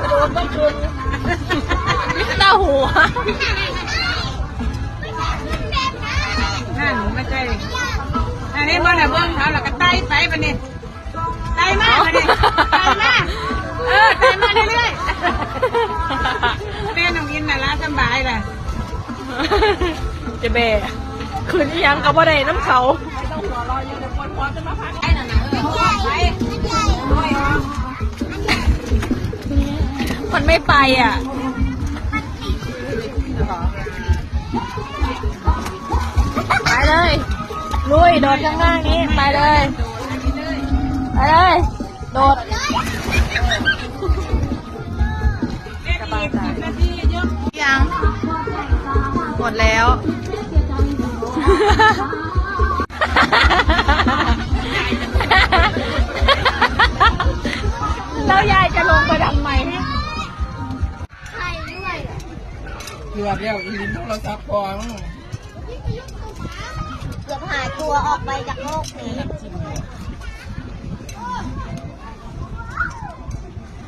โดนต้องคืนมิสเตอร์หัวนั่นไม่ใช่อันนี้บ่ได้เบิ่งเขาแล้วก็ไต่ไปบัดนี้ไต่มาบัดนี้ไต่มาไต่มาเรื่อยๆแม่น้องอินน่ะละสบายแหละจะเบะคืนยังกับว่าได้น้ำเขามันไม่ไปอ่ะไปเลยลุยโดดข้างล่างนี้ไปเลยไปเลยโดดยังหมดแล้วแล้วยายจะลงไปทำไมใช่ด้วย เกือบแล้วอีลินโทรศัพท์พอ เกือบหายตัวออกไปจากโลกนี้